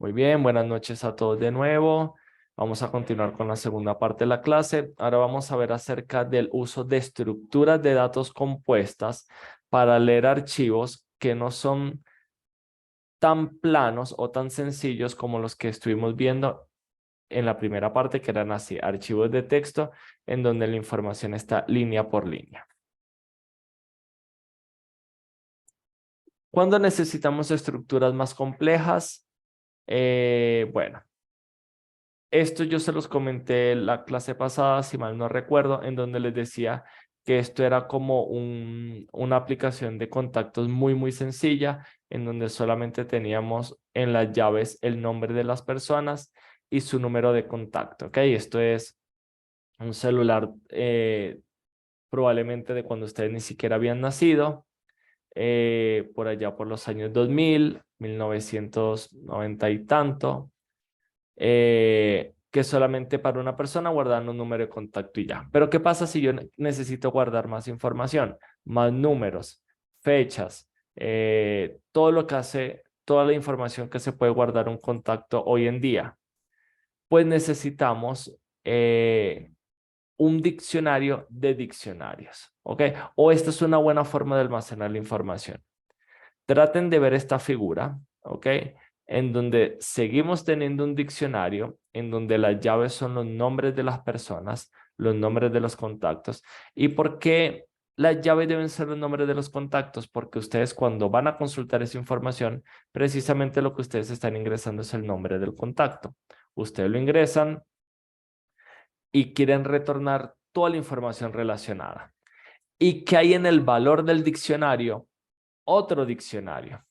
Muy bien, buenas noches a todos de nuevo. Vamos a continuar con la segunda parte de la clase. Ahora vamos a ver acerca del uso de estructuras de datos compuestas para leer archivos que no son tan planos o tan sencillos como los que estuvimos viendo en la primera parte, que eran así, archivos de texto en donde la información está línea por línea. ¿Cuándo necesitamos estructuras más complejas? Bueno. Esto yo se los comenté en la clase pasada, si mal no recuerdo, en donde les decía que esto era como una aplicación de contactos muy sencilla, en donde solamente teníamos en las llaves el nombre de las personas y su número de contacto. ¿Ok? Esto es un celular probablemente de cuando ustedes ni siquiera habían nacido, por allá por los años 2000, 1990 y tanto, que solamente para una persona guardan un número de contacto y ya. Pero ¿qué pasa si yo necesito guardar más información, más números, fechas, todo lo que hace, toda la información que se puede guardar un contacto hoy en día? Pues necesitamos un diccionario de diccionarios, ¿ok? O esta es una buena forma de almacenar la información. Traten de ver esta figura, ¿ok? En donde seguimos teniendo un diccionario, en donde las llaves son los nombres de las personas, los nombres de los contactos. ¿Y por qué las llaves deben ser los nombres de los contactos? Porque ustedes cuando van a consultar esa información, precisamente lo que ustedes están ingresando es el nombre del contacto. Ustedes lo ingresan y quieren retornar toda la información relacionada. ¿Y qué hay en el valor del diccionario? Otro diccionario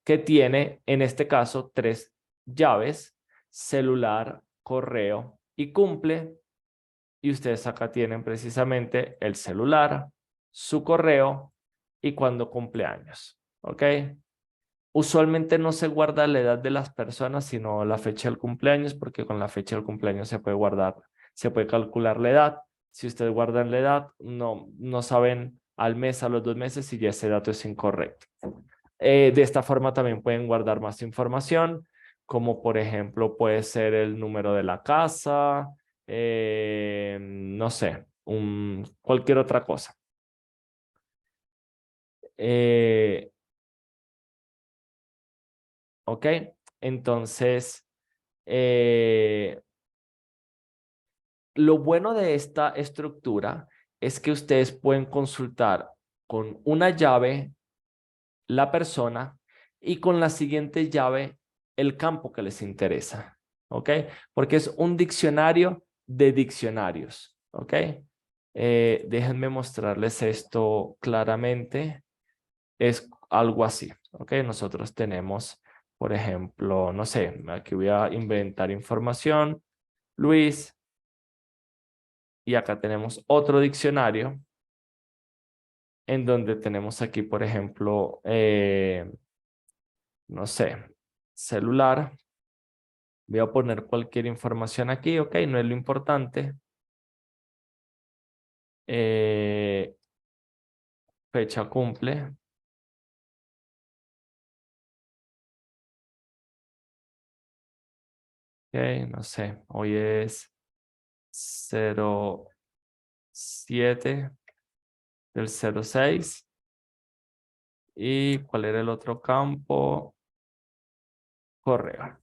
que tiene, en este caso, tres llaves: celular, correo y cumple. Y ustedes acá tienen precisamente el celular, su correo y cuando cumple años. ¿Ok? Usualmente no se guarda la edad de las personas, sino la fecha del cumpleaños, porque con la fecha del cumpleaños se puede guardar, se puede calcular la edad. Si ustedes guardan la edad, no saben al mes, a los 2 meses, si ya ese dato es incorrecto. De esta forma también pueden guardar más información, como por ejemplo puede ser el número de la casa, no sé, cualquier otra cosa. Eh, ¿Ok? Entonces, eh, lo bueno de esta estructura es que ustedes pueden consultar con una llave la persona y con la siguiente llave el campo que les interesa. ¿Ok? Porque es un diccionario de diccionarios. ¿Ok? Déjenme mostrarles esto claramente. Es algo así. ¿Ok? Nosotros tenemos, por ejemplo, no sé, aquí voy a inventar información. Luis. Y acá tenemos otro diccionario en donde tenemos aquí, por ejemplo, no sé, celular. Voy a poner cualquier información aquí, ok, no es lo importante. Eh, Fecha cumple. Ok, no sé, hoy es 07 del 06. ¿Y cuál era el otro campo? Correo.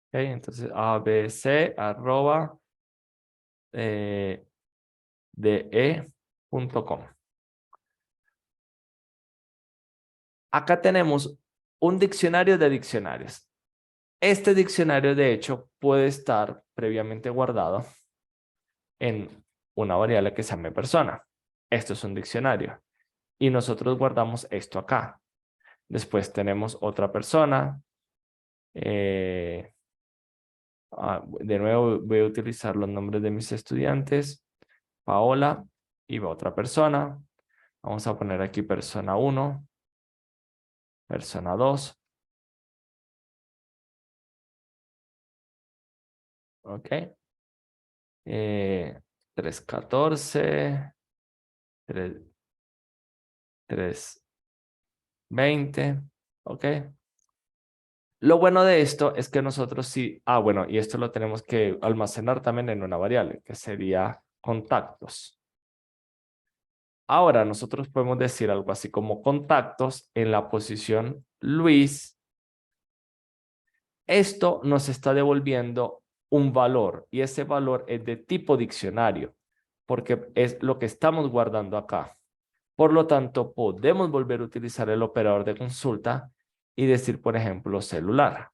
Ok, entonces abc arroba de.com. Acá tenemos un diccionario de diccionarios. Este diccionario, de hecho, puede estar previamente guardado en una variable que se llame persona. Esto es un diccionario. Y nosotros guardamos esto acá. Después tenemos otra persona. De nuevo voy a utilizar los nombres de mis estudiantes. Paola y otra persona. Vamos a poner aquí persona 1, persona 2. Ok. 314, 3, 20, ¿ok? Lo bueno de esto es que nosotros sí, bueno, y esto lo tenemos que almacenar también en una variable, que sería contactos. Ahora nosotros podemos decir algo así como contactos en la posición Luis. Esto nos está devolviendo un valor y ese valor es de tipo diccionario, porque es lo que estamos guardando acá. Por lo tanto, podemos volver a utilizar el operador de consulta y decir, por ejemplo, celular.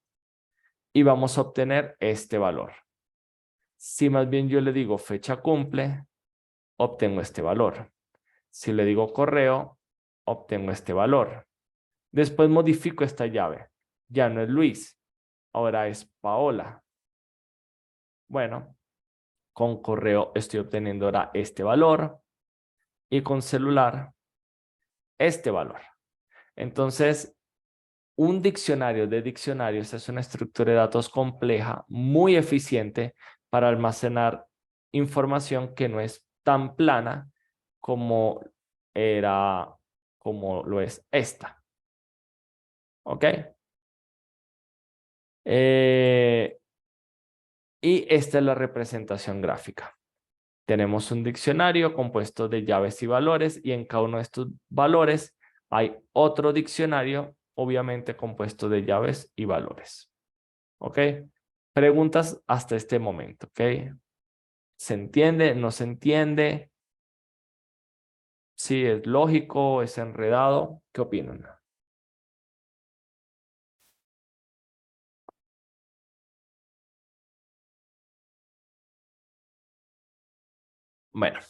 Y vamos a obtener este valor. Si más bien yo le digo fecha cumple, obtengo este valor. Si le digo correo, obtengo este valor. Después modifico esta llave. Ya no es Luis, ahora es Paola. Bueno, con correo estoy obteniendo ahora este valor y con celular este valor. Entonces, un diccionario de diccionarios es una estructura de datos compleja, muy eficiente para almacenar información que no es tan plana como era, como lo es esta. ¿Ok? Eh, y esta es la representación gráfica. Tenemos un diccionario compuesto de llaves y valores y en cada uno de estos valores hay otro diccionario, obviamente compuesto de llaves y valores. ¿Ok? Preguntas hasta este momento, ¿ok? ¿Se entiende? ¿No se entiende? ¿Sí es lógico? ¿Es enredado? ¿Qué opinan? Bueno,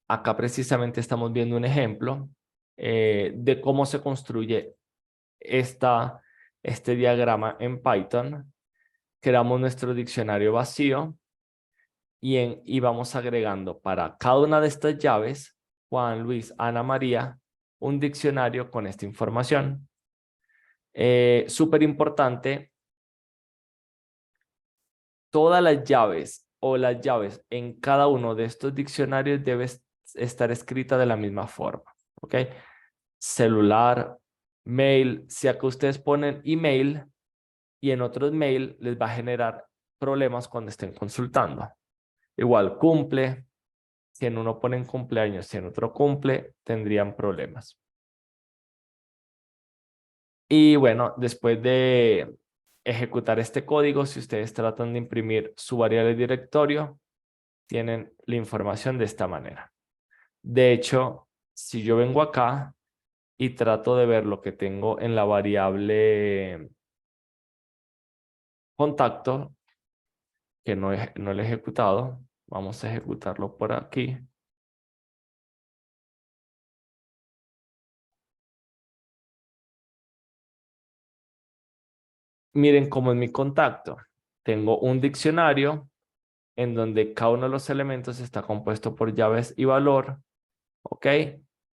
acá precisamente estamos viendo un ejemplo de cómo se construye este diagrama en Python. Creamos nuestro diccionario vacío y vamos agregando para cada una de estas llaves, Juan, Luis, Ana, María, un diccionario con esta información. Súper importante, todas las llaves o las llaves en cada uno de estos diccionarios debe estar escrita de la misma forma, ¿ok? Celular, mail, si acá ustedes ponen email y en otros mail les va a generar problemas cuando estén consultando. Igual cumple, si en uno ponen cumpleaños, si en otro cumple, tendrían problemas. Y bueno, después de ejecutar este código, si ustedes tratan de imprimir su variable directorio, tienen la información de esta manera. De hecho, si yo vengo acá y trato de ver lo que tengo en la variable contacto, que no lo he ejecutado, vamos a ejecutarlo por aquí. Miren cómo en mi contacto tengo un diccionario en donde cada uno de los elementos está compuesto por llaves y valor, ¿ok?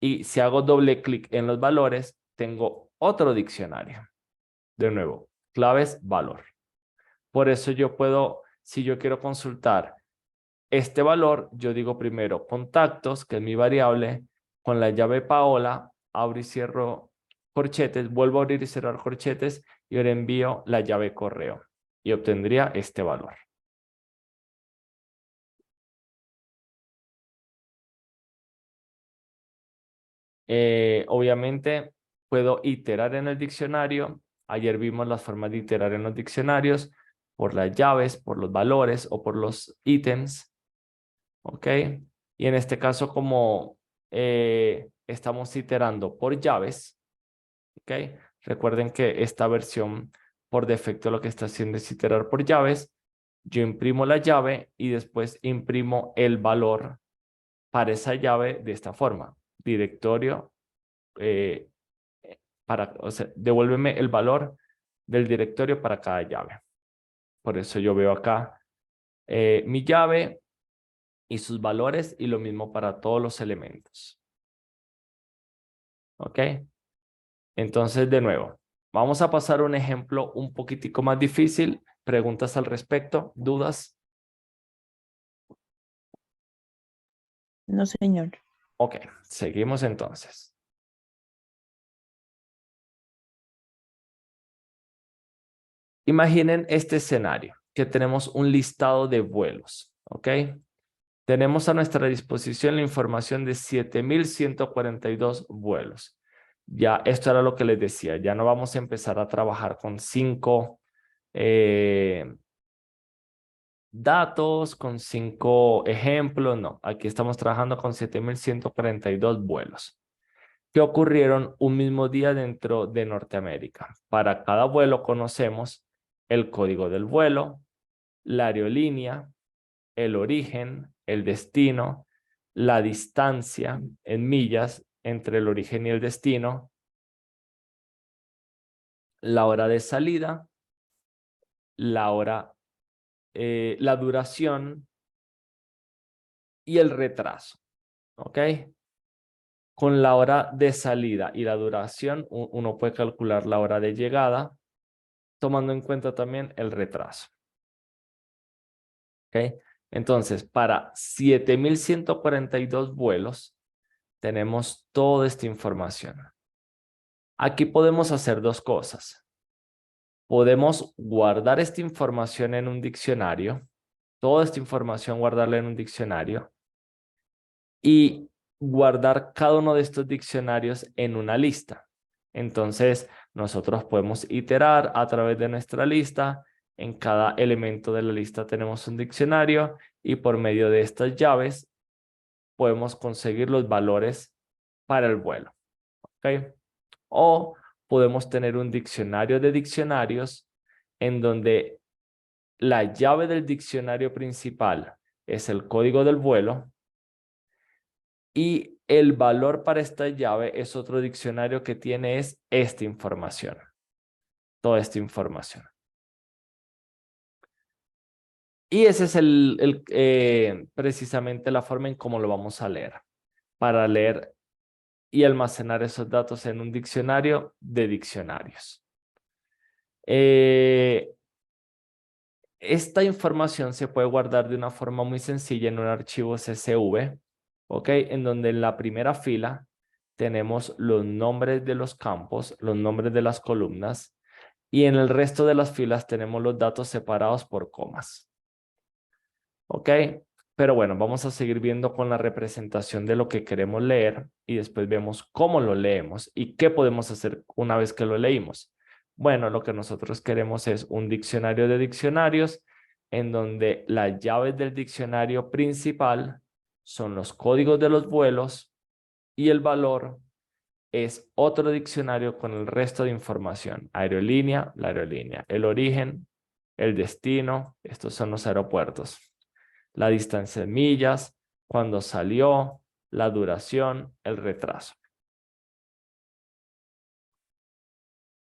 Y si hago doble clic en los valores, tengo otro diccionario. De nuevo, claves, valor. Por eso yo puedo, si yo quiero consultar este valor, yo digo primero contactos, que es mi variable, con la llave Paola, abro y cierro corchetes, vuelvo a abrir y cerrar corchetes y ahora envío la llave correo y obtendría este valor. Obviamente puedo iterar en el diccionario. Ayer vimos las formas de iterar en los diccionarios por las llaves, por los valores o por los ítems. ¿Ok? Y en este caso, como estamos iterando por llaves, ¿ok? Recuerden que esta versión por defecto lo que está haciendo es iterar por llaves. Yo imprimo la llave y después imprimo el valor para esa llave de esta forma. Directorio eh, o sea, devuélveme el valor del directorio para cada llave. Por eso yo veo acá mi llave y sus valores y lo mismo para todos los elementos. ¿Ok? Entonces, de nuevo, vamos a pasar un ejemplo un poquitico más difícil. ¿Preguntas al respecto? ¿Dudas? No, señor. Ok, seguimos entonces. Imaginen este escenario, que tenemos un listado de vuelos, ¿ok? Tenemos a nuestra disposición la información de 7.142 vuelos. Ya, esto era lo que les decía, ya no vamos a empezar a trabajar con 5 datos, con 5 ejemplos, no. Aquí estamos trabajando con 7.142 vuelos que ocurrieron un mismo día dentro de Norteamérica. Para cada vuelo conocemos el código del vuelo, la aerolínea, el origen, el destino, la distancia en millas entre el origen y el destino, la hora de salida, la hora, la duración y el retraso, ¿ok? Con la hora de salida y la duración, uno puede calcular la hora de llegada, tomando en cuenta también el retraso, ¿ok? Entonces, para 7.142 vuelos, tenemos toda esta información. Aquí podemos hacer dos cosas. Podemos guardar esta información en un diccionario, toda esta información guardarla en un diccionario y guardar cada uno de estos diccionarios en una lista. Entonces, nosotros podemos iterar a través de nuestra lista. En cada elemento de la lista tenemos un diccionario y por medio de estas llaves podemos conseguir los valores para el vuelo. ¿Ok? O podemos tener un diccionario de diccionarios en donde la llave del diccionario principal es el código del vuelo y el valor para esta llave es otro diccionario que tiene esta información, toda esta información. Y ese es precisamente la forma en cómo lo vamos a leer. Para leer y almacenar esos datos en un diccionario de diccionarios. Esta información se puede guardar de una forma muy sencilla en un archivo CSV, ¿ok? En donde en la primera fila tenemos los nombres de los campos, los nombres de las columnas, y en el resto de las filas tenemos los datos separados por comas, ¿ok? Pero bueno, vamos a seguir viendo con la representación de lo que queremos leer y después vemos cómo lo leemos y qué podemos hacer una vez que lo leímos. Bueno, lo que nosotros queremos es un diccionario de diccionarios en donde las llaves del diccionario principal son los códigos de los vuelos y el valor es otro diccionario con el resto de información. Aerolínea, la aerolínea. El origen, el destino, estos son los aeropuertos. La distancia en millas, cuándo salió, la duración, el retraso.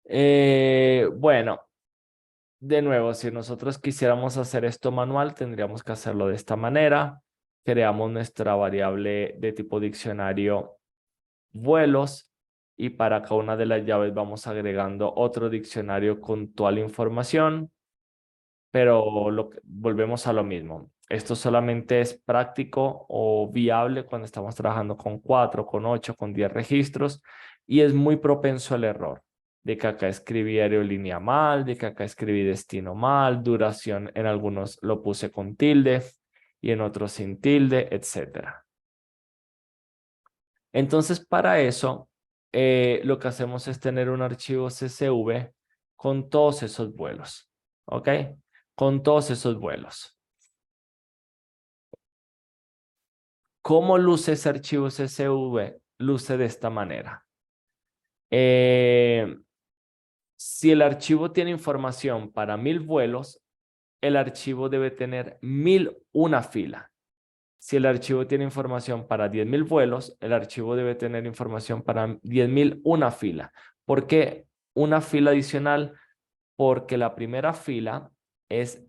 Bueno, de nuevo, si nosotros quisiéramos hacer esto manual, tendríamos que hacerlo de esta manera. Creamos nuestra variable de tipo diccionario vuelos y para cada una de las llaves vamos agregando otro diccionario con toda la información, pero volvemos a lo mismo. Esto solamente es práctico o viable cuando estamos trabajando con 4, con 8, con 10 registros y es muy propenso al error de que acá escribí aerolínea mal, de que acá escribí destino mal, duración en algunos lo puse con tilde y en otros sin tilde, etcétera. Entonces, para eso, lo que hacemos es tener un archivo CSV con todos esos vuelos, ¿ok? Con todos esos vuelos. ¿Cómo luce ese archivo CSV? Luce de esta manera. Si el archivo tiene información para 1000 vuelos, el archivo debe tener 1001 fila. Si el archivo tiene información para 10.000 vuelos, el archivo debe tener información para 10.001 fila. ¿Por qué una fila adicional? Porque la primera fila es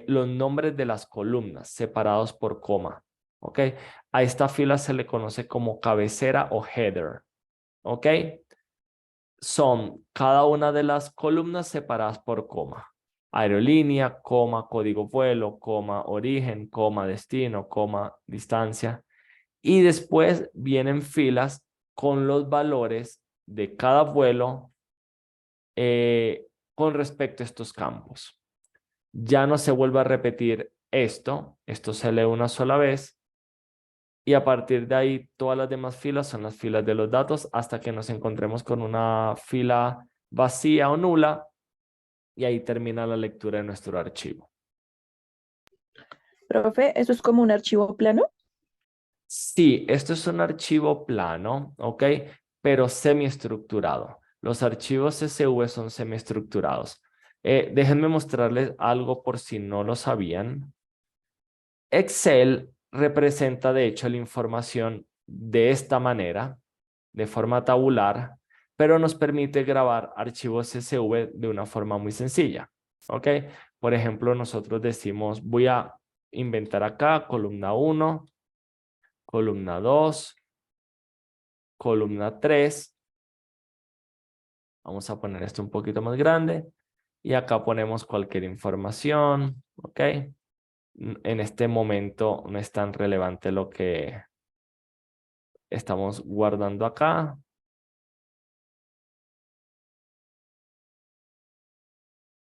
los nombres de las columnas separados por coma. ¿Ok? A esta fila se le conoce como cabecera o header. ¿Ok? Son cada una de las columnas separadas por coma. Aerolínea, coma, código vuelo, coma, origen, coma, destino, coma, distancia. Y después vienen filas con los valores de cada vuelo con respecto a estos campos. Ya no se vuelve a repetir esto se lee una sola vez y a partir de ahí todas las demás filas son las filas de los datos hasta que nos encontremos con una fila vacía o nula y ahí termina la lectura de nuestro archivo. Profe, ¿eso es como un archivo plano? Sí, esto es un archivo plano, ¿ok? Pero semiestructurado. Los archivos CSV son semiestructurados. Déjenme mostrarles algo por si no lo sabían. Excel representa, de hecho, la información de esta manera, de forma tabular, pero nos permite grabar archivos CSV de una forma muy sencilla, ¿ok? Por ejemplo, nosotros decimos, voy a inventar acá columna 1, columna 2, columna 3. Vamos a poner esto un poquito más grande. Y acá ponemos cualquier información, ¿ok? En este momento no es tan relevante lo que estamos guardando acá.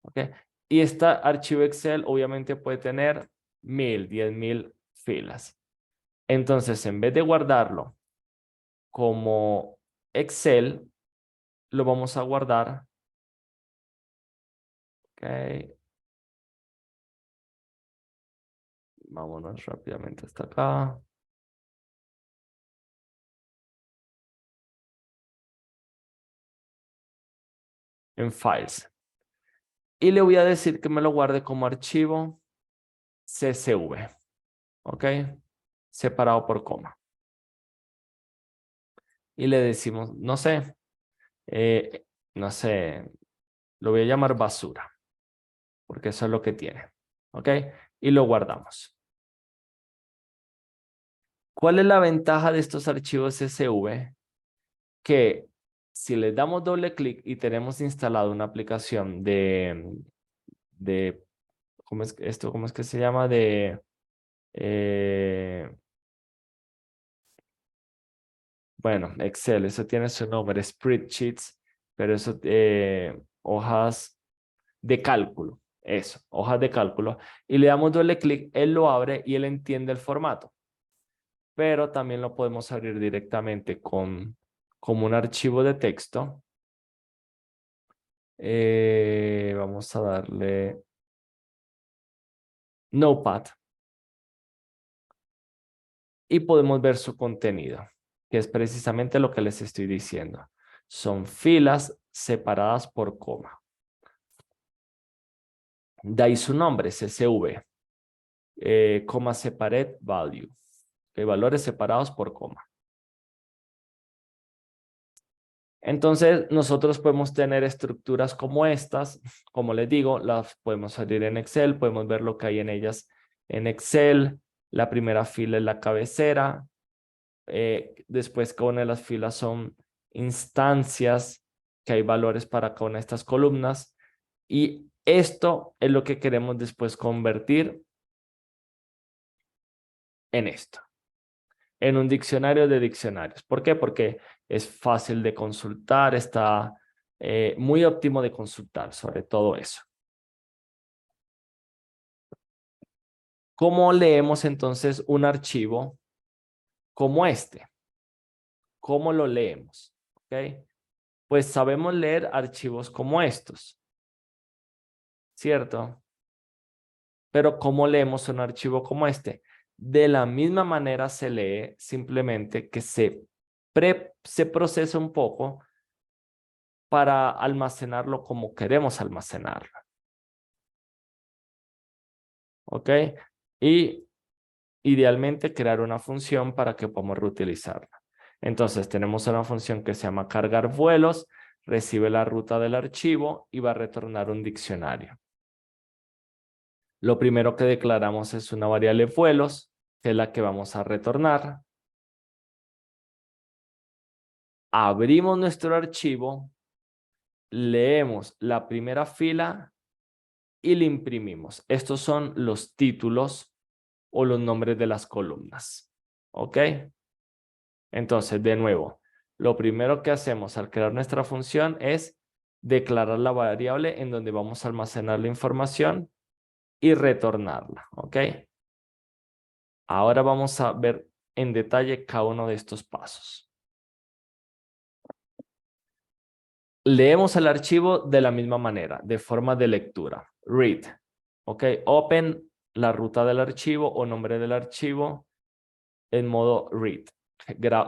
¿Ok? Y este archivo Excel obviamente puede tener 1000, 10.000 filas. Entonces, en vez de guardarlo como Excel, lo vamos a guardar. Ok. Vámonos rápidamente hasta acá. En Files. Y le voy a decir que me lo guarde como archivo CSV. ¿Ok? Separado por coma. Y le decimos, no sé, lo voy a llamar basura, porque eso es lo que tiene. ¿Ok? Y lo guardamos. ¿Cuál es la ventaja de estos archivos CSV? Que si le damos doble clic y tenemos instalado una aplicación de ¿cómo es esto? ¿Cómo es que se llama? Eh, bueno, Excel, eso tiene su nombre, spreadsheets, pero eso, hojas de cálculo, eso, hojas de cálculo. Y le damos doble clic, él lo abre y él entiende el formato. Pero también lo podemos abrir directamente como un archivo de texto. Vamos a darle Notepad y podemos ver su contenido, que es precisamente lo que les estoy diciendo. Son filas separadas por coma. De ahí su nombre, CSV, coma separate value, que valores separados por coma. Entonces, nosotros podemos tener estructuras como estas, como les digo, las podemos abrir en Excel, podemos ver lo que hay en ellas en Excel. La primera fila es la cabecera, después cada una de las filas son instancias, que hay valores para cada una de estas columnas, y esto es lo que queremos después convertir en esto, en un diccionario de diccionarios. ¿Por qué? Porque es fácil de consultar, está muy óptimo de consultar sobre todo eso. ¿Cómo leemos entonces un archivo como este? ¿Cómo lo leemos? ¿Ok? Pues sabemos leer archivos como estos, ¿cierto? Pero ¿cómo leemos un archivo como este? De la misma manera se lee, simplemente que se procesa un poco para almacenarlo como queremos almacenarlo. ¿Ok? Y idealmente crear una función para que podamos reutilizarla. Entonces tenemos una función que se llama cargar vuelos, recibe la ruta del archivo y va a retornar un diccionario. Lo primero que declaramos es una variable vuelos, que es la que vamos a retornar. Abrimos nuestro archivo, leemos la primera fila y le imprimimos. Estos son los títulos o los nombres de las columnas. ¿Ok? Entonces, de nuevo, lo primero que hacemos al crear nuestra función es declarar la variable en donde vamos a almacenar la información y retornarla, ¿ok? Ahora vamos a ver en detalle cada uno de estos pasos. Leemos el archivo de la misma manera, de forma de lectura. Read, ¿ok? Open la ruta del archivo o nombre del archivo en modo read.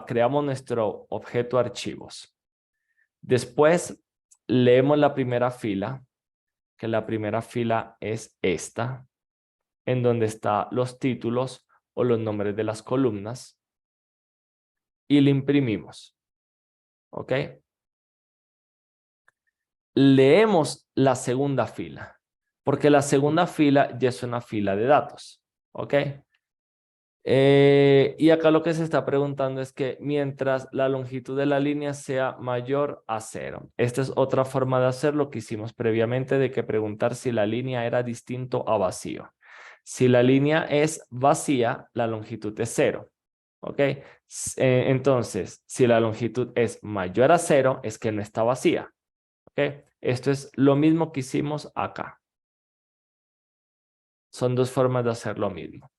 Creamos nuestro objeto archivos. Después leemos la primera fila, que la primera fila es esta, en donde están los títulos o los nombres de las columnas, y le imprimimos, ¿ok? Leemos la segunda fila, porque la segunda fila ya es una fila de datos, ¿ok? Y acá lo que se está preguntando es que mientras la longitud de la línea sea mayor a 0. Esta es otra forma de hacer lo que hicimos previamente de que preguntar si la línea era distinto a vacío. Si la línea es vacía, la longitud es 0. ¿Ok? Entonces, si la longitud es mayor a 0, es que no está vacía. ¿Ok? Esto es lo mismo que hicimos acá. Son dos formas de hacer lo mismo.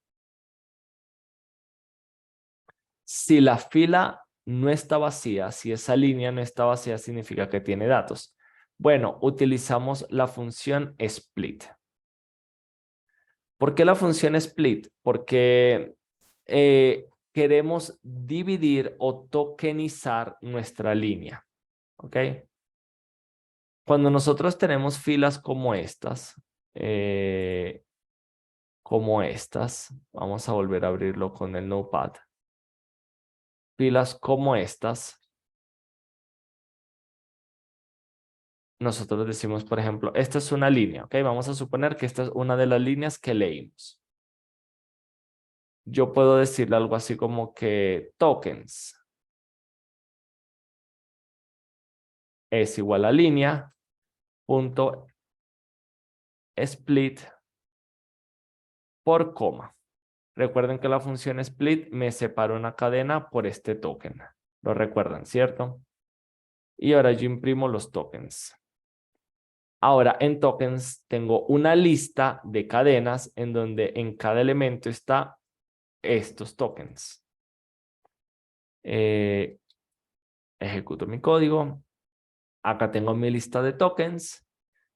Si la fila no está vacía, si esa línea no está vacía, significa que tiene datos. Bueno, utilizamos la función split. ¿Por qué la función split? Porque queremos dividir o tokenizar nuestra línea. ¿Ok? Cuando nosotros tenemos filas como estas, vamos a volver a abrirlo con el Notepad. Filas como estas, nosotros decimos, por ejemplo, esta es una línea, ¿ok? Vamos a suponer que esta es una de las líneas que leímos. Yo puedo decirle algo así como que tokens es igual a línea punto split por coma. Recuerden que la función split me separa una cadena por este token. Lo recuerdan, ¿cierto? Y ahora yo imprimo los tokens. Ahora en tokens tengo una lista de cadenas en donde en cada elemento está estos tokens. Ejecuto mi código. Acá tengo mi lista de tokens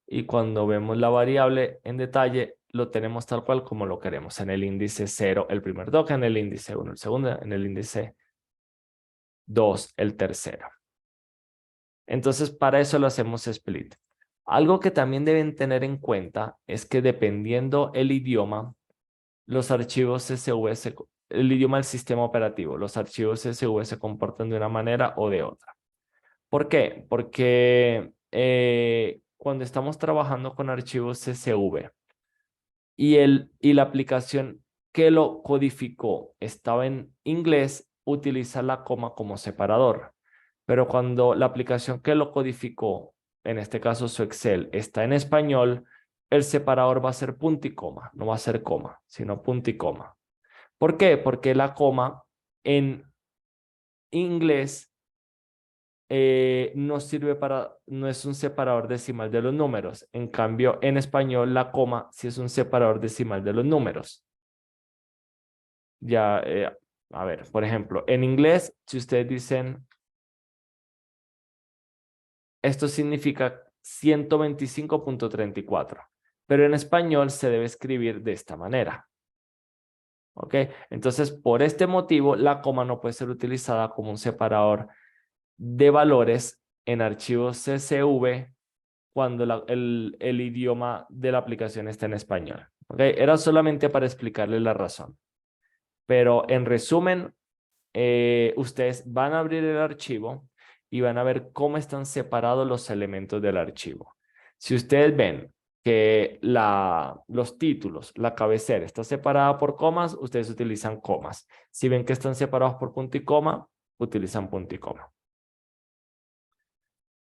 y cuando vemos la variable en detalle lo tenemos tal cual como lo queremos. En el índice 0 el primer token, en el índice 1 el segundo, en el índice 2 el tercero. Entonces para eso lo hacemos split. Algo que también deben tener en cuenta es que dependiendo el idioma, los archivos CSV, el idioma del sistema operativo, los archivos CSV se comportan de una manera o de otra. ¿Por qué? Porque cuando estamos trabajando con archivos CSV y la aplicación que lo codificó estaba en inglés, utiliza la coma como separador. Pero cuando la aplicación que lo codificó, en este caso su Excel, está en español, el separador va a ser punto y coma, no va a ser coma, sino punto y coma. ¿Por qué? Porque la coma en inglés no sirve no es un separador decimal de los números. En cambio, en español, la coma sí es un separador decimal de los números. Ya, a ver, por ejemplo, en inglés, si ustedes dicen, esto significa 125.34, pero en español se debe escribir de esta manera. ¿Ok? Entonces, por este motivo, la coma no puede ser utilizada como un separador de valores en archivos CSV cuando el idioma de la aplicación está en español. ¿Ok? Era solamente para explicarles la razón. Pero en resumen, ustedes van a abrir el archivo y van a ver cómo están separados los elementos del archivo. Si ustedes ven que los títulos, la cabecera está separada por comas, ustedes utilizan comas. Si ven que están separados por punto y coma, utilizan punto y coma.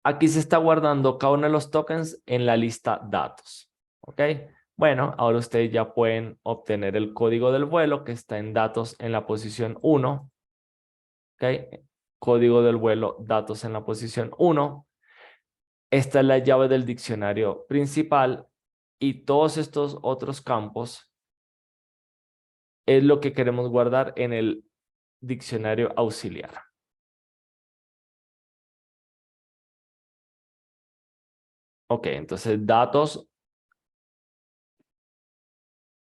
Aquí se está guardando cada uno de los tokens en la lista datos. ¿Ok? Bueno, ahora ustedes ya pueden obtener el código del vuelo que está en datos en la posición 1. ¿Ok? Código del vuelo, datos en la posición 1. Esta es la llave del diccionario principal y todos estos otros campos es lo que queremos guardar en el diccionario auxiliar. Ok, entonces datos,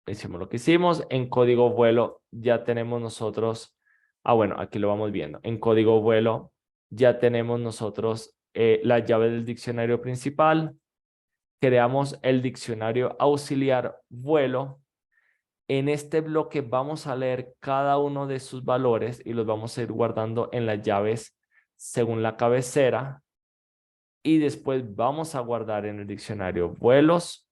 hicimos lo que hicimos. En código vuelo ya tenemos nosotros, bueno, aquí lo vamos viendo. En código vuelo ya tenemos nosotros la llave del diccionario principal. Creamos el diccionario auxiliar vuelo. En este bloque vamos a leer cada uno de sus valores y los vamos a ir guardando en las llaves según la cabecera. Y después vamos a guardar en el diccionario vuelos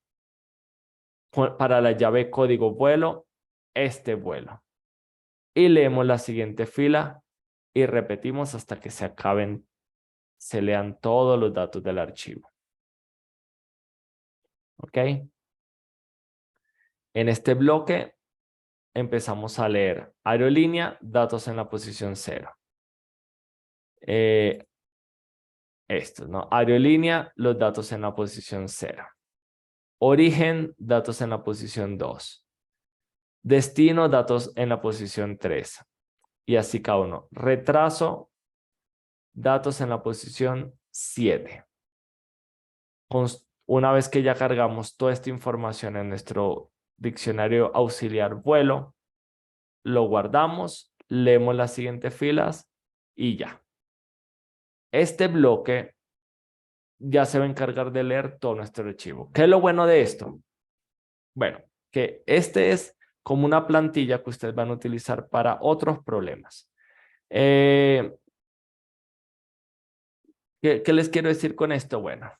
para la llave código vuelo este vuelo. Y leemos la siguiente fila y repetimos hasta que se acaben, se lean todos los datos del archivo. ¿Ok? En este bloque empezamos a leer aerolínea, datos en la posición 0. Esto, ¿no? Aerolínea, los datos en la posición 0. Origen, datos en la posición 2. Destino, datos en la posición 3. Y así cada uno. Retraso, datos en la posición 7. Una vez que ya cargamos toda esta información en nuestro diccionario auxiliar vuelo, lo guardamos, leemos las siguientes filas y ya. Este bloque ya se va a encargar de leer todo nuestro archivo. ¿Qué es lo bueno de esto? Bueno, que este es como una plantilla que ustedes van a utilizar para otros problemas. ¿Qué les quiero decir con esto? Bueno,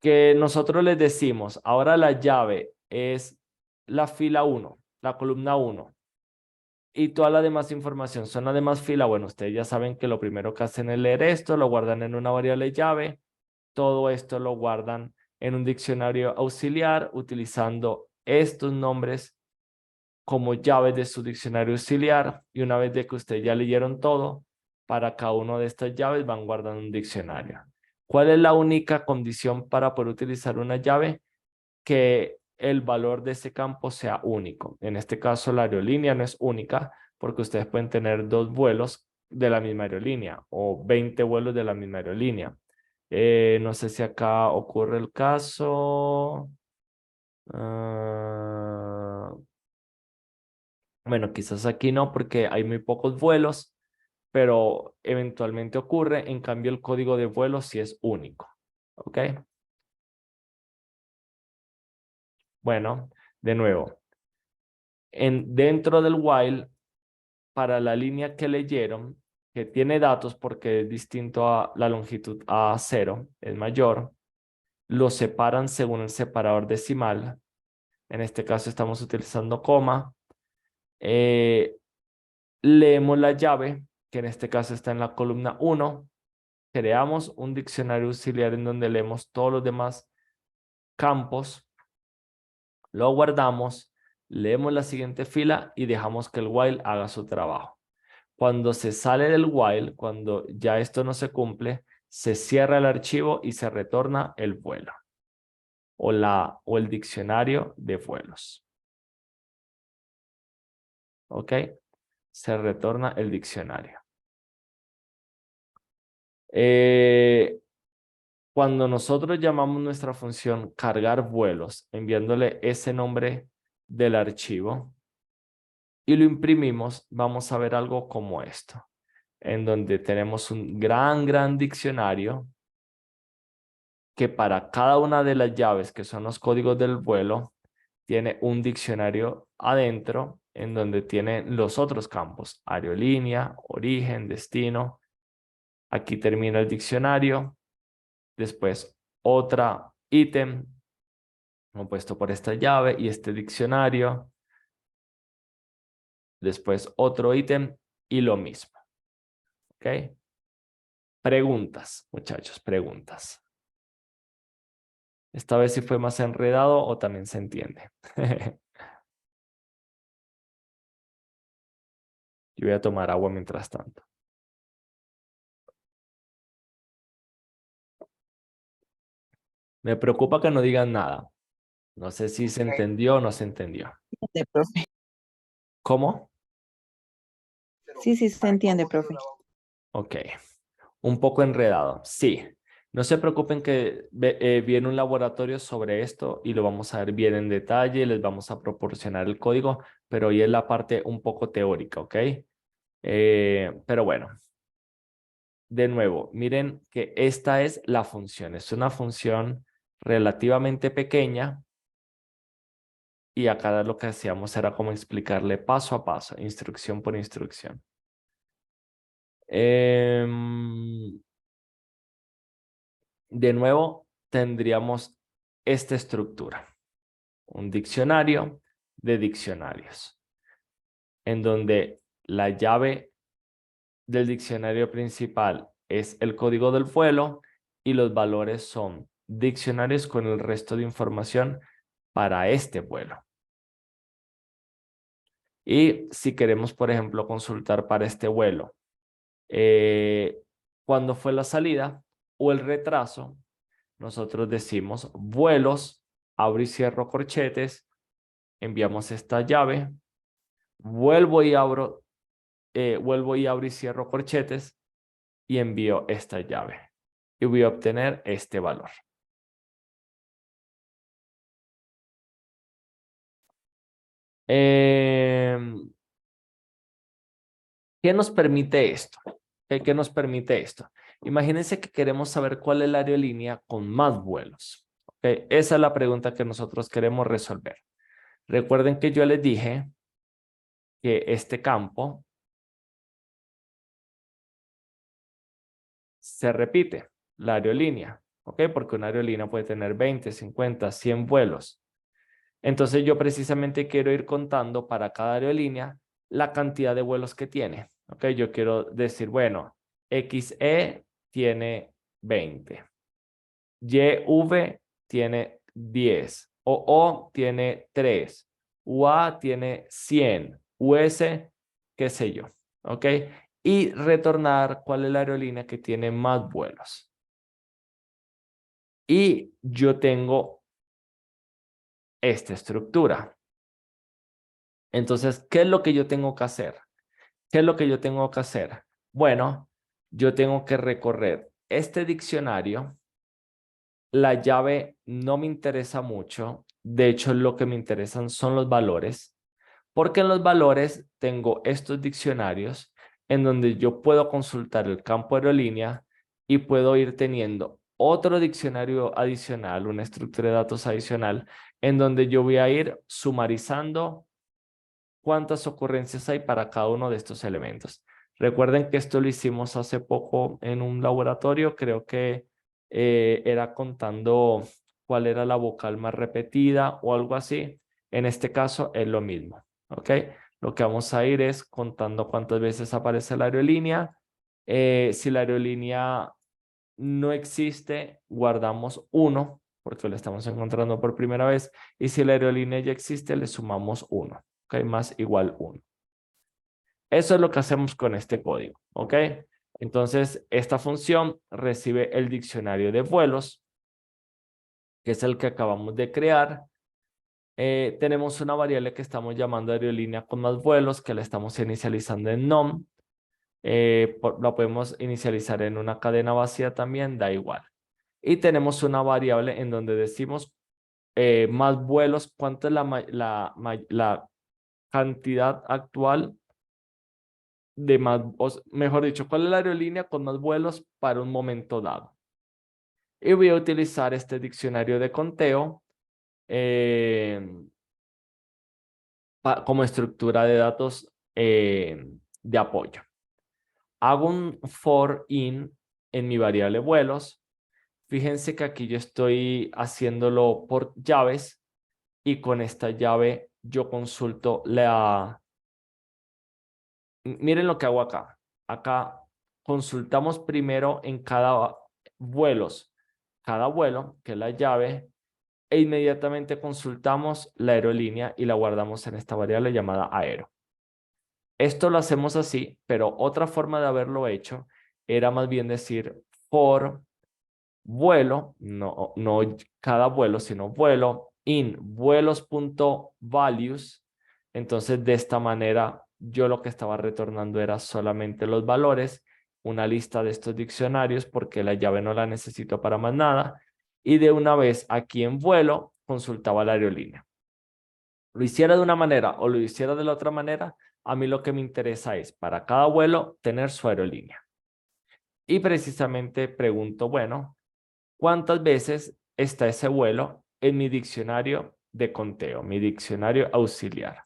que nosotros les decimos, ahora la llave es la fila 1, la columna 1, y toda la demás información son la demás fila. Bueno, ustedes ya saben que lo primero que hacen es leer esto, lo guardan en una variable llave, todo esto lo guardan en un diccionario auxiliar utilizando estos nombres como llaves de su diccionario auxiliar, y una vez de que ustedes ya leyeron todo, para cada una de estas llaves van guardando un diccionario. ¿Cuál es la única condición para poder utilizar una llave? Que el valor de ese campo sea único. En este caso, la aerolínea no es única porque ustedes pueden tener 2 vuelos de la misma aerolínea o 20 vuelos de la misma aerolínea. No sé si acá ocurre el caso. Uh, bueno, quizás aquí no porque hay muy pocos vuelos, pero eventualmente ocurre. En cambio, el código de vuelo sí es único. ¿Ok? Bueno, de nuevo, dentro del while, para la línea que leyeron, que tiene datos porque es distinto a la longitud A0, es mayor, lo separan según el separador decimal. En este caso estamos utilizando coma. Leemos la llave, que en este caso está en la columna 1. Creamos un diccionario auxiliar en donde leemos todos los demás campos. Lo guardamos, leemos la siguiente fila y dejamos que el while haga su trabajo. Cuando se sale del while, cuando ya esto no se cumple, se cierra el archivo y se retorna el vuelo o el diccionario de vuelos. ¿Ok? Se retorna el diccionario. Cuando nosotros llamamos nuestra función cargar vuelos, enviándole ese nombre del archivo y lo imprimimos, vamos a ver algo como esto, en donde tenemos un gran diccionario que para cada una de las llaves que son los códigos del vuelo, tiene un diccionario adentro en donde tiene los otros campos, aerolínea, origen, destino. Aquí termina el diccionario, después otra ítem compuesto por esta llave y este diccionario, después otro ítem y lo mismo. ¿Ok? Preguntas, muchachos, preguntas. Esta vez sí fue más enredado o también se entiende. Yo voy a tomar agua mientras tanto. Me preocupa que no digan nada. No sé si se entendió o no se entendió. De profe. ¿Cómo? Sí, sí, se entiende, profe. Ok. Un poco enredado. Sí. No se preocupen que viene un laboratorio sobre esto y lo vamos a ver bien en detalle. Les vamos a proporcionar el código, pero hoy es la parte un poco teórica, ¿ok? Pero bueno, de nuevo, miren que esta es la función. Es una función relativamente pequeña y acá lo que hacíamos era como explicarle paso a paso, instrucción por instrucción. De nuevo, tendríamos esta estructura, un diccionario de diccionarios, en donde la llave del diccionario principal es el código del vuelo y los valores son diccionarios con el resto de información para este vuelo. Y si queremos, por ejemplo, consultar para este vuelo, cuándo fue la salida o el retraso, nosotros decimos vuelos, abro y cierro corchetes, enviamos esta llave, vuelvo y abro y cierro corchetes y envío esta llave. Y voy a obtener este valor. ¿Qué nos permite esto? ¿Qué nos permite esto? Imagínense que queremos saber cuál es la aerolínea con más vuelos. Esa es la pregunta que nosotros queremos resolver. Recuerden que yo les dije que este campo se repite, la aerolínea, ¿ok? Porque una aerolínea puede tener 20, 50, 100 vuelos. Entonces yo precisamente quiero ir contando para cada aerolínea la cantidad de vuelos que tiene, ¿ok? Yo quiero decir, bueno, XE tiene 20, YV tiene 10, OO tiene 3, UA tiene 100, US, qué sé yo, ¿ok? Y retornar cuál es la aerolínea que tiene más vuelos. Y yo tengo esta estructura. Entonces, ¿qué es lo que yo tengo que hacer? ¿Qué es lo que yo tengo que hacer? Bueno, yo tengo que recorrer este diccionario. La llave no me interesa mucho. De hecho, lo que me interesan son los valores, porque en los valores tengo estos diccionarios en donde yo puedo consultar el campo aerolínea y puedo ir teniendo otro diccionario adicional, una estructura de datos adicional, en donde yo voy a ir sumarizando cuántas ocurrencias hay para cada uno de estos elementos. Recuerden que esto lo hicimos hace poco en un laboratorio, creo que era contando cuál era la vocal más repetida o algo así. En este caso es lo mismo, ¿ok? Lo que vamos a ir es contando cuántas veces aparece la aerolínea. Si la aerolínea no existe, guardamos 1 porque lo estamos encontrando por primera vez. Y si la aerolínea ya existe, le sumamos 1. ¿Ok? Más igual 1. Eso es lo que hacemos con este código. ¿Ok? Entonces, esta función recibe el diccionario de vuelos, que es el que acabamos de crear. Tenemos una variable que estamos llamando aerolínea con más vuelos, que la estamos inicializando en num. La podemos inicializar en una cadena vacía también, da igual. Y tenemos una variable en donde decimos más vuelos, cuánto es la cantidad actual de más, mejor dicho, cuál es la aerolínea con más vuelos para un momento dado. Y voy a utilizar este diccionario de conteo como estructura de datos de apoyo. Hago un for in en mi variable vuelos. Fíjense que aquí yo estoy haciéndolo por llaves y con esta llave yo consulto la... Miren lo que hago acá. Acá consultamos primero en cada vuelo, que es la llave, e inmediatamente consultamos la aerolínea y la guardamos en esta variable llamada aero. Esto lo hacemos así, pero otra forma de haberlo hecho era más bien decir for vuelo, no cada vuelo, sino vuelo, in vuelos.values. Entonces, de esta manera, yo lo que estaba retornando era solamente los valores, una lista de estos diccionarios, porque la llave no la necesito para más nada. Y de una vez aquí en vuelo, consultaba la aerolínea. Lo hiciera de una manera o lo hiciera de la otra manera, a mí lo que me interesa es para cada vuelo tener su aerolínea. Y precisamente pregunto, bueno, ¿cuántas veces está ese vuelo en mi diccionario de conteo, mi diccionario auxiliar?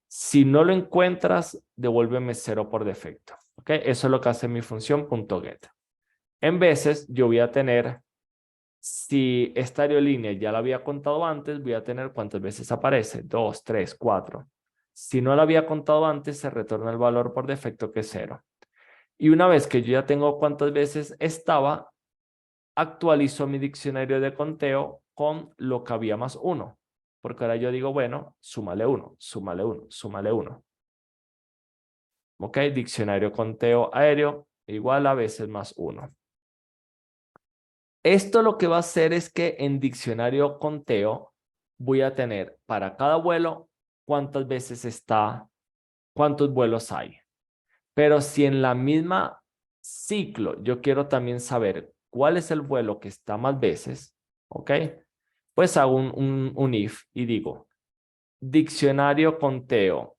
Si no lo encuentras, devuélveme 0 por defecto. ¿Ok? Eso es lo que hace mi función .get. En veces yo voy a tener, si esta aerolínea ya la había contado antes, voy a tener cuántas veces aparece, 2, 3, 4. Si no la había contado antes, se retorna el valor por defecto que es 0. Y una vez que yo ya tengo cuántas veces estaba, actualizo mi diccionario de conteo con lo que había más 1. Porque ahora yo digo, bueno, súmale 1, súmale 1, súmale 1. ¿Ok? Diccionario conteo aéreo igual a veces más 1. Esto lo que va a hacer es que en diccionario conteo voy a tener para cada vuelo cuántas veces está, cuántos vuelos hay. Pero si en la misma ciclo yo quiero también saber cuál es el vuelo que está más veces, ¿ok? Pues hago un if y digo, diccionario conteo.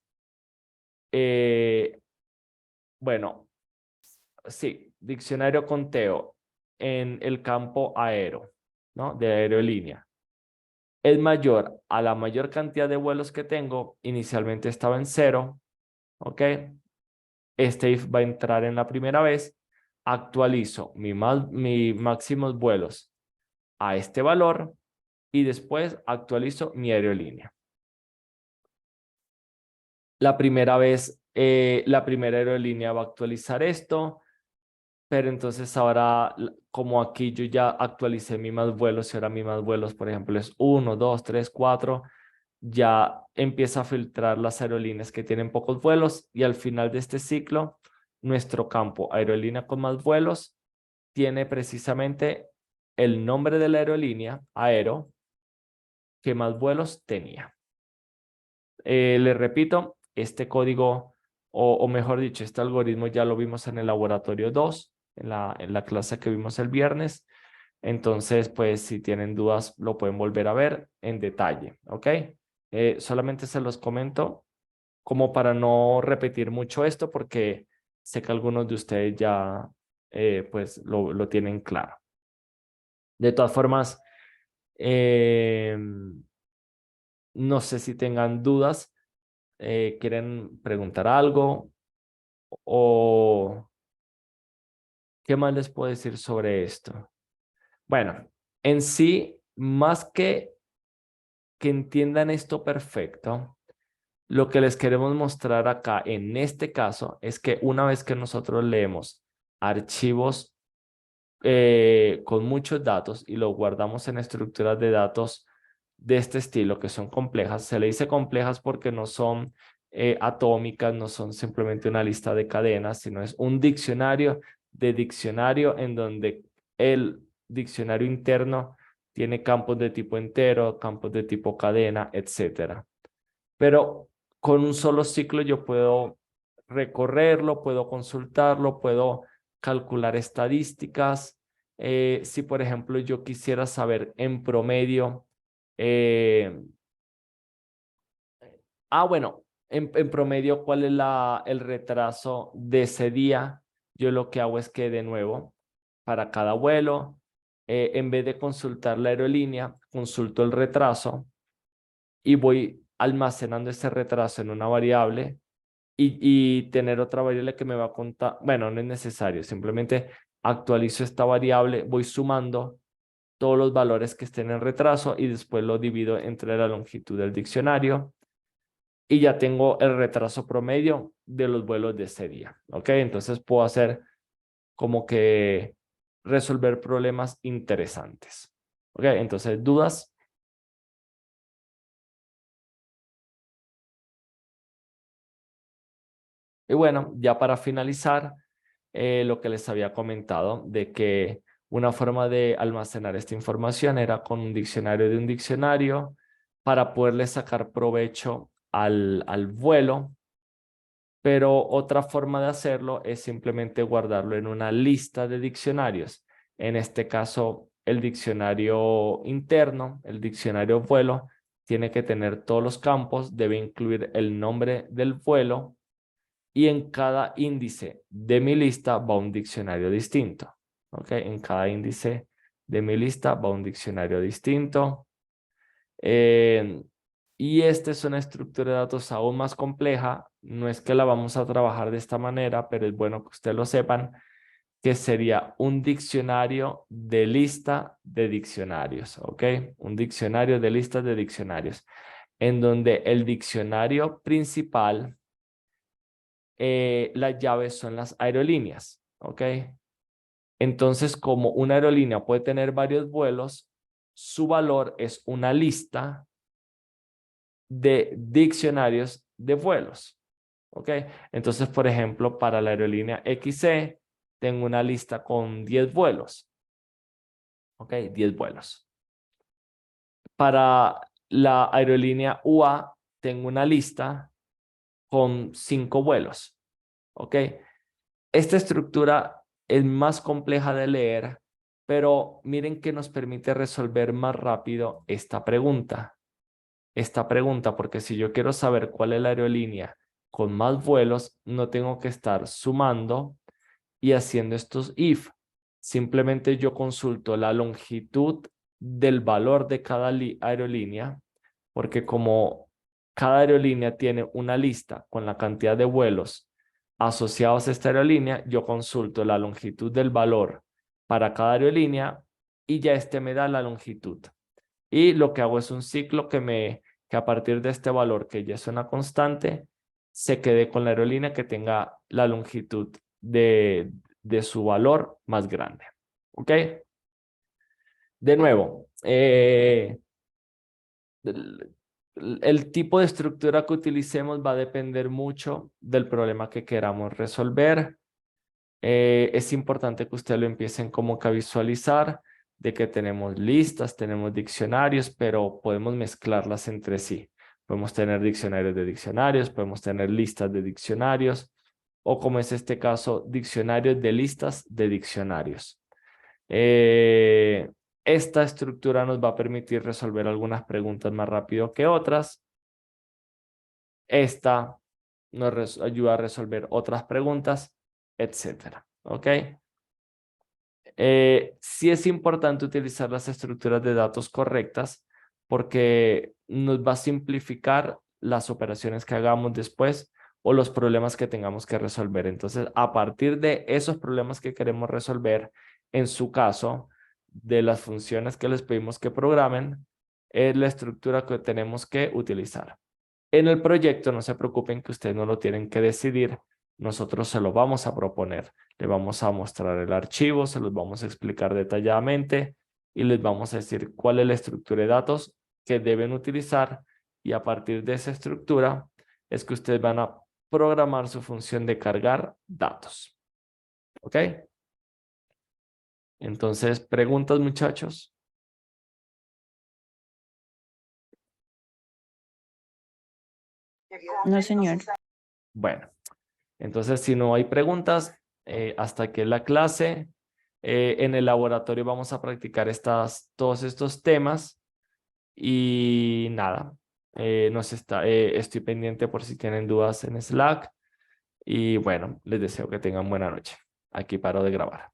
Bueno, sí, diccionario conteo en el campo aero, ¿no? De aerolínea. Es mayor a la mayor cantidad de vuelos que tengo. Inicialmente estaba en 0, ¿ok? Este if va a entrar en la primera vez. Actualizo mi máximos vuelos a este valor y después actualizo mi aerolínea. La primera vez, la primera aerolínea va a actualizar esto, pero entonces ahora, como aquí yo ya actualicé mi más vuelos y ahora mi más vuelos, por ejemplo, es 1, 2, 3, 4, ya empieza a filtrar las aerolíneas que tienen pocos vuelos y al final de este ciclo, nuestro campo aerolínea con más vuelos tiene precisamente el nombre de la aerolínea, aero, que más vuelos tenía. Les repito, este código, o mejor dicho, este algoritmo ya lo vimos en el laboratorio 2, en la clase que vimos el viernes. Entonces, pues si tienen dudas, lo pueden volver a ver en detalle, ¿ok? Solamente se los comento como para no repetir mucho esto, porque sé que algunos de ustedes ya pues lo tienen claro. De todas formas, no sé si tengan dudas, quieren preguntar algo o qué más les puedo decir sobre esto. Bueno, en sí, más que entiendan esto perfecto, lo que les queremos mostrar acá en este caso es que una vez que nosotros leemos archivos con muchos datos y los guardamos en estructuras de datos de este estilo que son complejas, se le dice complejas porque no son atómicas, no son simplemente una lista de cadenas, sino es un diccionario de diccionario en donde el diccionario interno tiene campos de tipo entero, campos de tipo cadena, etcétera. Pero con un solo ciclo yo puedo recorrerlo, puedo consultarlo, puedo calcular estadísticas. Si, por ejemplo, yo quisiera saber en promedio, eh, bueno, en promedio, ¿cuál es el retraso de ese día? Yo lo que hago es que, de nuevo, para cada vuelo, en vez de consultar la aerolínea, consulto el retraso y voy almacenando ese retraso en una variable y tener otra variable que me va a contar. Bueno, no es necesario, simplemente actualizo esta variable, voy sumando todos los valores que estén en retraso y después lo divido entre la longitud del diccionario y ya tengo el retraso promedio de los vuelos de ese día. ¿Ok? Entonces puedo hacer como que resolver problemas interesantes. ¿Ok? Entonces, ¿dudas? Y bueno, ya para finalizar, lo que les había comentado de que Una forma de almacenar esta información era con un diccionario de un diccionario para poderle sacar provecho al vuelo, pero otra forma de hacerlo es simplemente guardarlo en una lista de diccionarios. En este caso, el diccionario interno, el diccionario vuelo, tiene que tener todos los campos, debe incluir el nombre del vuelo y en cada índice de mi lista va un diccionario distinto. ¿Ok? En cada índice de mi lista va un diccionario distinto. Y esta es una estructura de datos aún más compleja. No es que la vamos a trabajar de esta manera, pero es bueno que ustedes lo sepan, que sería un diccionario de lista de diccionarios, ¿ok? Un diccionario de listas de diccionarios, en donde el diccionario principal, las llaves son las aerolíneas, ¿ok? Entonces, como una aerolínea puede tener varios vuelos, su valor es una lista de diccionarios de vuelos, ¿ok? Entonces, por ejemplo, para la aerolínea XC, tengo una lista con 10 vuelos, ¿ok? 10 vuelos. Para la aerolínea UA, tengo una lista con 5 vuelos, ¿ok? Esta estructura es más compleja de leer, pero miren que nos permite resolver más rápido esta pregunta. Porque si yo quiero saber cuál es la aerolínea con más vuelos, no tengo que estar sumando y haciendo estos if. Simplemente yo consulto la longitud del valor de cada aerolínea, porque como cada aerolínea tiene una lista con la cantidad de vuelos asociados a esta aerolínea, yo consulto la longitud del valor para cada aerolínea y ya este me da la longitud. Y lo que hago es un ciclo que a partir de este valor, que ya es una constante, se quede con la aerolínea que tenga la longitud de su valor más grande. ¿Ok? De nuevo, el tipo de estructura que utilicemos va a depender mucho del problema que queramos resolver. Es importante que ustedes lo empiecen como que a visualizar de que tenemos listas, tenemos diccionarios, pero podemos mezclarlas entre sí. Podemos tener diccionarios de diccionarios, podemos tener listas de diccionarios, o como es este caso, diccionarios de listas de diccionarios. Esta estructura nos va a permitir resolver algunas preguntas más rápido que otras. Esta nos ayuda a resolver otras preguntas, etcétera. ¿Ok? Sí es importante utilizar las estructuras de datos correctas porque nos va a simplificar las operaciones que hagamos después o los problemas que tengamos que resolver. Entonces, a partir de esos problemas que queremos resolver, en su caso, de las funciones que les pedimos que programen, es la estructura que tenemos que utilizar. En el proyecto, no se preocupen que ustedes no lo tienen que decidir. Nosotros se lo vamos a proponer. Le vamos a mostrar el archivo, se los vamos a explicar detalladamente y les vamos a decir cuál es la estructura de datos que deben utilizar y a partir de esa estructura es que ustedes van a programar su función de cargar datos. ¿Ok? Entonces, ¿preguntas, muchachos? No, señor. Bueno, entonces si no hay preguntas, hasta aquí la clase. En el laboratorio vamos a practicar todos estos temas y nada, estoy pendiente por si tienen dudas en Slack y bueno, les deseo que tengan buena noche. Aquí paro de grabar.